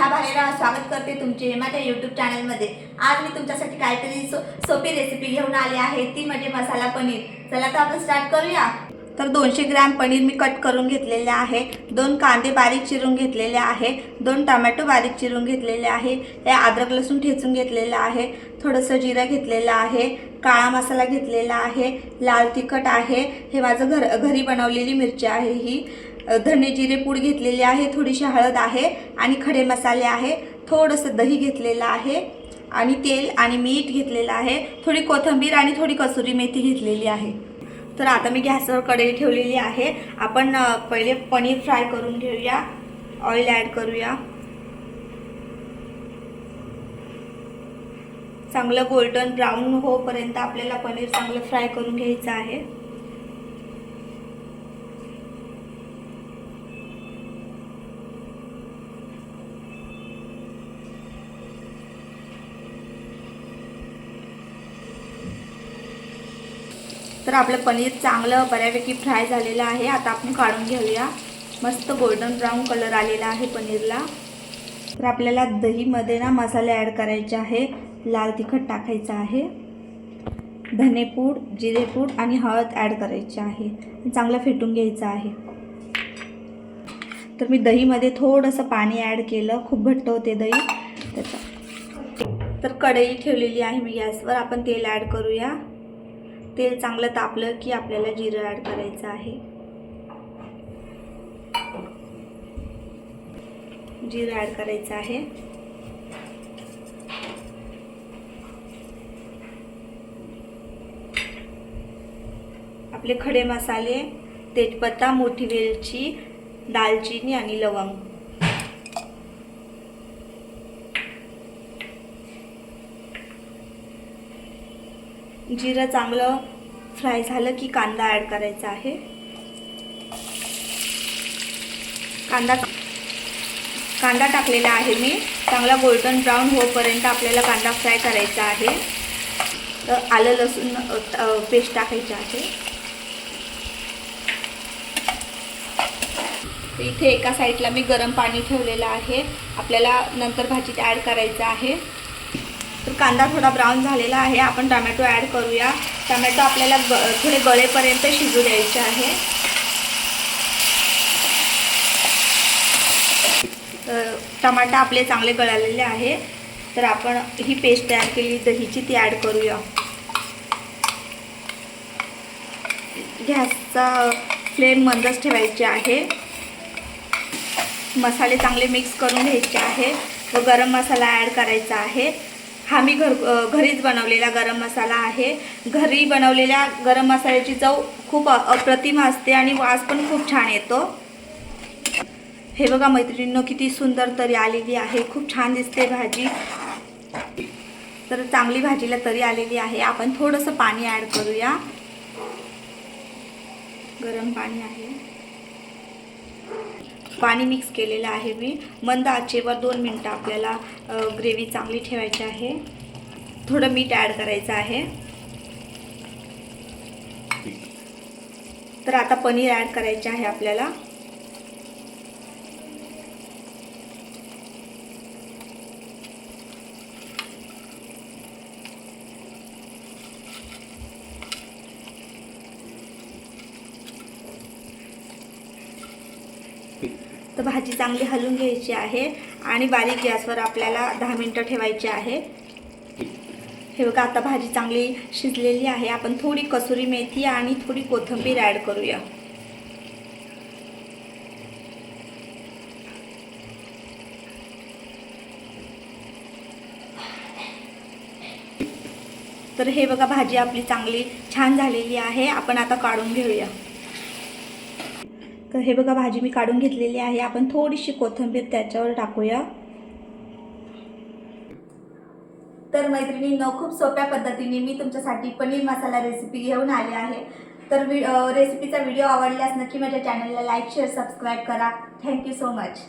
नेहा भालेराव स्वागत करते तुमचे माझ्या YouTube चॅनलमध्ये। आज मी तुमच्यासाठी काहीतरी सोपी रेसिपी घेऊन आली आहे, ती म्हणजे मसाला पनीर। चला तर आपण स्टार्ट करूया। तर 200 ग्रॅम पनीर मी कट करून घेतलेले आहे, 2 कांदे बारीक चिरून घेतलेले आहे, 2 टोमॅटो बारीक चिरून घेतलेले आहे, हे अद्रक लसूण ठेचून घेतलेले आहे, थोडंसं जिरं घेतलेलं आहे, काळा मसाला घेतलेला आहे, लाल तिखट आहे, हे माझं घरी बनवलेली मिरची आहे, ही धने जिरे पूड घेतलेली आहे, थोडीशी हळद आहे आणि खडे मसाले आहे, थोडंसं दही घेतलेलं आहे आणि तेल आणि मीठ घेतलेलं आहे, थोडी कोथिंबीर आणि थोडी कसुरी मेथी घेतलेली आहे। तर आता मी गॅसवर कढई ठेवलेली आहे। आपण पहिले पनीर फ्राय करून घेऊया। ऑइल ॲड करूया। चांगलं गोल्डन ब्राऊन होईपर्यंत आपल्याला पनीर चांगलं फ्राय करून घ्यायचं आहे। तर आपलं पनीर चांगलं बऱ्यापैकी फ्राय झालेलं आहे। आता आपण काढून घेऊया। मस्त गोल्डन ब्राऊन कलर आलेला आहे पनीरला। तर आपल्याला दहीमध्ये ना मसाले ॲड करायचे आहे। लाल तिखट टाकायचं आहे, धनेपूड, जिरेपूड आणि हळद ॲड करायची आहे, चांगलं फेटून घ्यायचं आहे। तर मी दहीमध्ये थोडंसं पाणी ॲड केलं, खूप घट्ट होते दही त्याचं। तर कढई ठेवलेली आहे मी गॅसवर। आपण तेल ॲड करूया। तेल चांगलं तापलं की आपल्याला जिरं ॲड करायचं आहे। जिरं ॲड करायचं आहे। आपले खडे मसाले, तेजपत्ता, मोठी वेलची, दालचिनी आणि लवंग। जिरं चांगलं फ्राय झालं की कांदा ॲड करायचा आहे। कांदा टाकलेला आहे मी। चांगला गोल्डन ब्राऊन होईपर्यंत आपल्याला कांदा फ्राय करायचा आहे। तर आलं लसूण पेस्ट टाकायची आहे। इथे एका साईडला मी गरम पाणी ठेवलेलं आहे, आपल्याला नंतर भाजीत ॲड करायचं आहे। तर कांदा थोडा ब्राऊन झालेला आहे। आपण टोमॅटो ॲड करूया। टोमॅटो आपल्याला थोडे गळेपर्यंत शिजू द्यायचे आहे। टमाटा आपले चांगले गळालेले आहे। तर आपण ही पेस्ट तयार केली दहीची, ती ॲड करूया। गॅसचा फ्लेम मंदच ठेवायची आहे। मसाले चांगले मिक्स करून घ्यायचे आहे व गरम मसाला ॲड करायचा आहे। हा मी घरीच बनवलेला गरम मसाला आहे। घरी बनवलेल्या गरम मसाल्याची चव खूप अप्रतिम असते आणि वास पण खूप छान येतो। हे बघा मैत्रिणींनो, किती सुंदर तरी आलेली आहे, खूप छान दिसते भाजी। तर चांगली भाजीला तरी आलेली आहे। आपण थोडंसं पाणी ॲड करूया। गरम पाणी आहे, पाणी मिक्स केलेलं आहे मी। मंद आचेवर 2 मिनिटं आपल्याला ग्रेव्ही चांगली ठेवायची आहे। थोडं मीठ ॲड करायचं आहे। तर आता पनीर ॲड करायचे आहे आपल्याला। तर भाजी चांगली हलवून घ्यायची आहे आणि बारीक गॅसवर आपल्याला 10 मिनिटं ठेवायची आहे। हे बघा आता भाजी चांगली शिजलेली आहे। आपण थोडी कसुरी मेथी आणि थोडी कोथिंबीर ॲड करूया। तर हे बघा भाजी आपली चांगली छान झालेली आहे। आपण आता काढून घेऊया। तर हे बघा भाजी मी काढून घेतलेली आहे। आपण थोडीशी कोथिंबीर त्याच्यावर टाकूया। तर मैत्रिणींनो, खूप सोप्या पद्धतीने मी तुमच्यासाठी पनीर मसाला रेसिपी घेऊन आले आहे। तर रेसिपीचा व्हिडिओ आवडल्यास नक्की माझ्या चॅनलला लाईक, शेअर, सबस्क्राईब करा। Thank you so much.